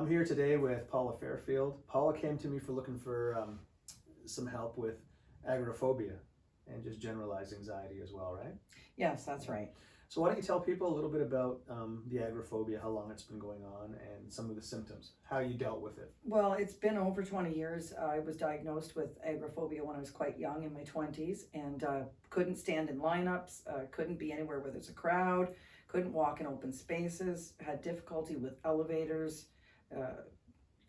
I'm here today with Paula Fairfield. Paula came to me for looking for some help with agoraphobia and just generalized anxiety as well, right? Yes, that's right. So why don't you tell people a little bit about the agoraphobia, how long it's been going on, and some of the symptoms, how you dealt with it? Well, it's been over 20 years. I was diagnosed with agoraphobia when I was quite young, in my 20s, and couldn't stand in lineups, couldn't be anywhere where there's a crowd, couldn't walk in open spaces, had difficulty with elevators,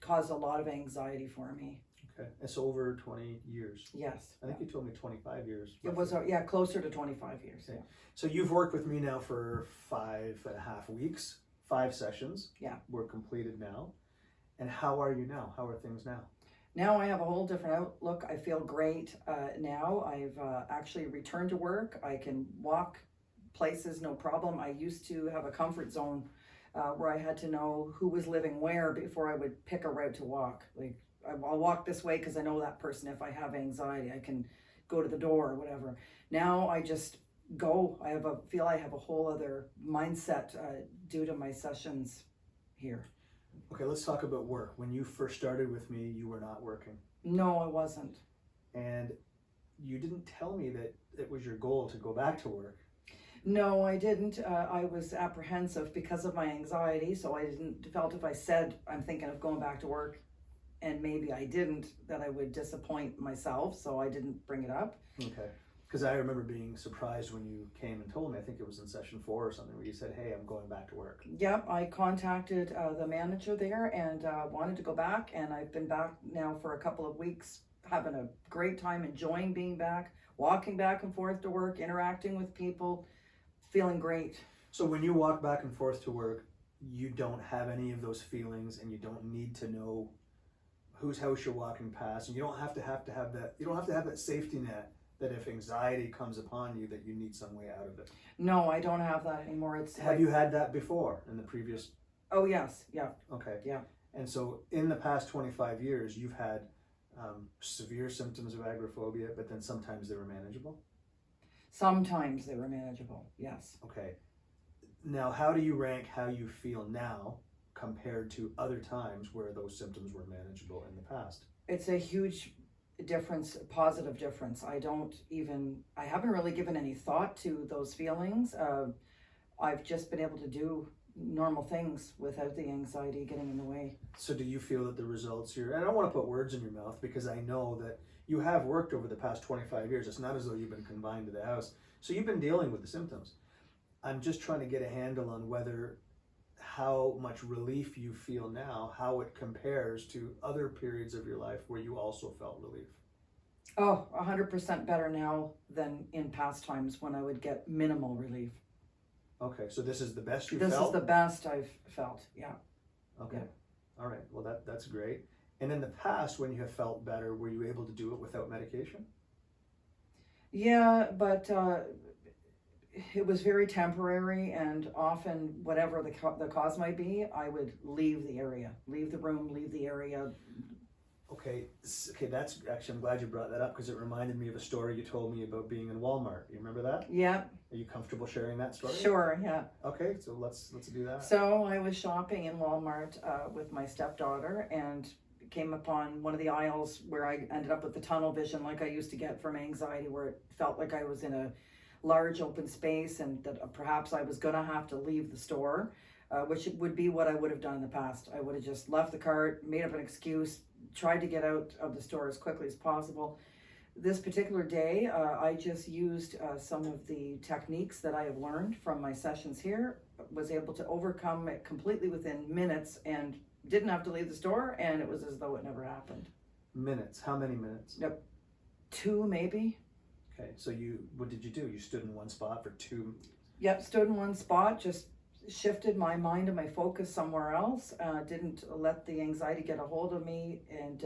caused a lot of anxiety for me. Okay, and so over 20 years. Yes. I think you told me 25 years. It was, closer to 25 years. Okay. Yeah. So you've worked with me now for 5.5 weeks, 5 sessions. Yeah. Were completed now. And how are you now? How are things now? Now I have a whole different outlook. I feel great now. I've actually returned to work. I can walk places, no problem. I used to have a comfort zone where I had to know who was living where before I would pick a route to walk. Like, I'll walk this way because I know that person. If I have anxiety, I can go to the door or whatever. Now I just go. I feel I have a whole other mindset due to my sessions here. Okay, let's talk about work. When you first started with me, you were not working. No, I wasn't. And you didn't tell me that it was your goal to go back to work. No, I didn't. I was apprehensive because of my anxiety, so I felt if I said I'm thinking of going back to work, and maybe I didn't, that I would disappoint myself, so I didn't bring it up. Okay, because I remember being surprised when you came and told me, I think it was in session 4 or something, where you said, hey, I'm going back to work. Yep, I contacted the manager there and wanted to go back, and I've been back now for a couple of weeks, having a great time, enjoying being back, walking back and forth to work, interacting with people, feeling great. So when you walk back and forth to work, you don't have any of those feelings, and you don't need to know whose house you're walking past, and you don't have to have that. You don't have to have that safety net that if anxiety comes upon you, that you need some way out of it. No, I don't have that anymore. Have you had that before in the previous? Oh yes, yeah. Okay. Yeah. And so in the past 25 years, you've had severe symptoms of agoraphobia, but then sometimes they were manageable. Sometimes they were manageable. Yes. Okay. Now, how do you rank how you feel now compared to other times where those symptoms were manageable in the past? It's a huge difference, positive difference. I haven't really given any thought to those feelings. I've just been able to do normal things without the anxiety getting in the way. So do you feel that the results here, and I don't want to put words in your mouth because I know that you have worked over the past 25 years. It's not as though you've been confined to the house. So you've been dealing with the symptoms. I'm just trying to get a handle on how much relief you feel now, how it compares to other periods of your life where you also felt relief. Oh, 100% better now than in past times when I would get minimal relief. Okay, so this is the best you felt? This is the best I've felt, yeah. Okay, yeah. All right, well that's great. And in the past, when you have felt better, were you able to do it without medication? Yeah, but it was very temporary, and often, whatever the cause might be, I would leave the area, leave the room, leave the area. Okay, that's actually, I'm glad you brought that up because it reminded me of a story you told me about being in Walmart. You remember that? Yeah. Are you comfortable sharing that story? Sure, yeah. Okay, so let's do that. So I was shopping in Walmart with my stepdaughter and came upon one of the aisles where I ended up with the tunnel vision like I used to get from anxiety, where it felt like I was in a large open space and that perhaps I was gonna have to leave the store, which would be what I would have done in the past. I would have just left the cart, made up an excuse, tried to get out of the store as quickly as possible. This particular day, I just used some of the techniques that I have learned from my sessions here, was able to overcome it completely within minutes and didn't have to leave the store, and it was as though it never happened. Minutes? How many minutes? Yep. 2 maybe. Okay, so what did you do? You stood in one spot for 2? Yep, stood in one spot, just shifted my mind and my focus somewhere else, didn't let the anxiety get a hold of me, and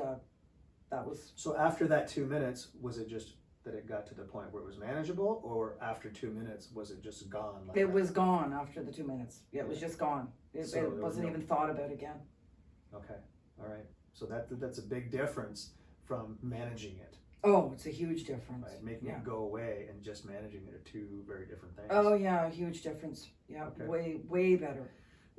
that was... So after that 2 minutes, was it just that it got to the point where it was manageable, or after 2 minutes, was it just gone? Like it was gone after the 2 minutes. Yeah, it was just gone. It wasn't even thought about again. Okay, all right. So that's a big difference from managing it. Oh, it's a huge difference. Right, making it go away and just managing it are 2 very different things. Oh yeah, a huge difference. Yeah, okay. way better.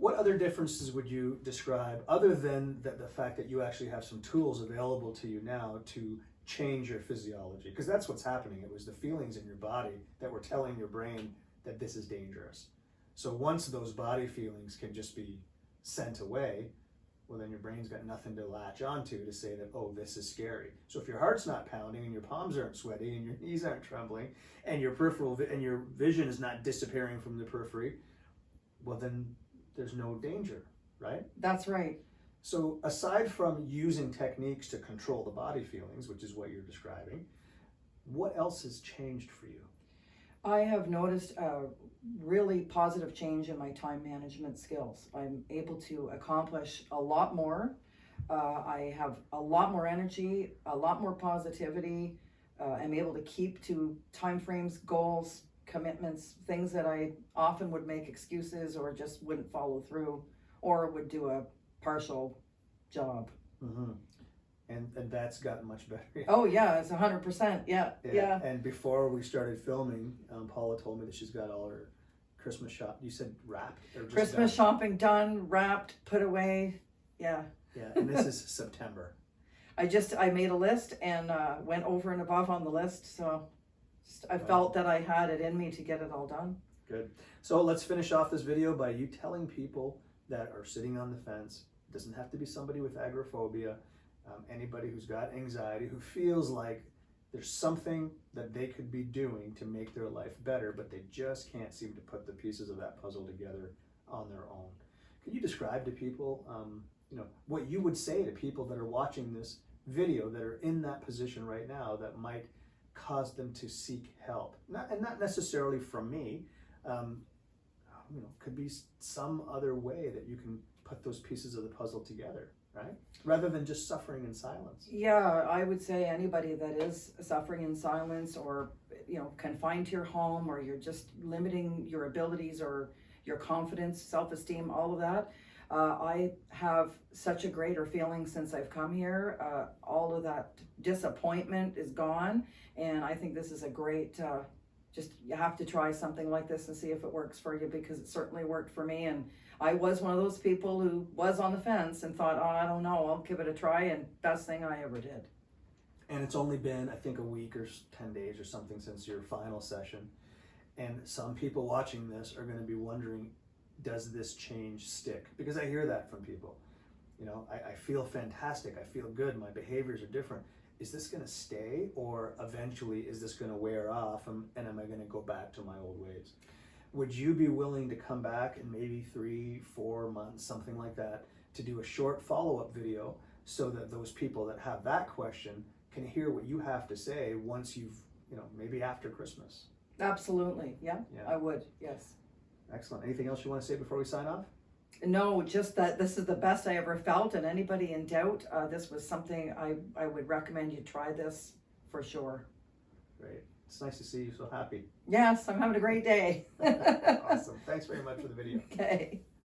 What other differences would you describe, other than the fact that you actually have some tools available to you now to change your physiology? Because that's what's happening. It was the feelings in your body that were telling your brain that this is dangerous. So once those body feelings can just be sent away, well, then your brain's got nothing to latch onto to say that, oh, this is scary. So if your heart's not pounding and your palms aren't sweating and your knees aren't trembling and your and your vision is not disappearing from the periphery, well, then there's no danger, right? That's right. So aside from using techniques to control the body feelings, which is what you're describing, what else has changed for you? I have noticed a really positive change in my time management skills. I'm able to accomplish a lot more. I have a lot more energy, a lot more positivity. I'm able to keep to timeframes, goals, commitments, things that I often would make excuses or just wouldn't follow through or would do a partial job. Mm-hmm. And that's gotten much better. Oh yeah, it's 100%. Yeah. And before we started filming, Paula told me that she's got all her Christmas shop. You said wrapped or just Christmas done? shopping done, wrapped, put away. Yeah. Yeah, and this is September. I made a list and went over and above on the list. So I felt that I had it in me to get it all done. Good. So let's finish off this video by you telling people that are sitting on the fence. It doesn't have to be somebody with agoraphobia. Anybody who's got anxiety, who feels like there's something that they could be doing to make their life better, but they just can't seem to put the pieces of that puzzle together on their own. Can you describe to people, what you would say to people that are watching this video that are in that position right now that might cause them to seek help? Not necessarily from me. Could be some other way that you can put those pieces of the puzzle together, right? Rather than just suffering in silence. Yeah, I would say anybody that is suffering in silence or, confined to your home, or you're just limiting your abilities or your confidence, self-esteem, all of that. I have such a greater feeling since I've come here. All of that disappointment is gone. And I think this is a great, you have to try something like this and see if it works for you, because it certainly worked for me. And I was one of those people who was on the fence and thought, oh, I don't know, I'll give it a try, and best thing I ever did. And it's only been, I think, a week or 10 days or something since your final session. And some people watching this are going to be wondering, does this change stick? Because I hear that from people. I feel fantastic, I feel good, my behaviors are different. Is this going to stay, or eventually is this going to wear off, and am I going to go back to my old ways? Would you be willing to come back in maybe 3-4 months, something like that, to do a short follow-up video so that those people that have that question can hear what you have to say once you've, maybe after Christmas? Absolutely. Yeah. I would. Yes. Excellent. Anything else you want to say before we sign off? No, just that this is the best I ever felt, and anybody in doubt, this was something I would recommend you try this for sure. Great. It's nice to see you so happy. Yes, I'm having a great day. Awesome. Thanks very much for the video. Okay.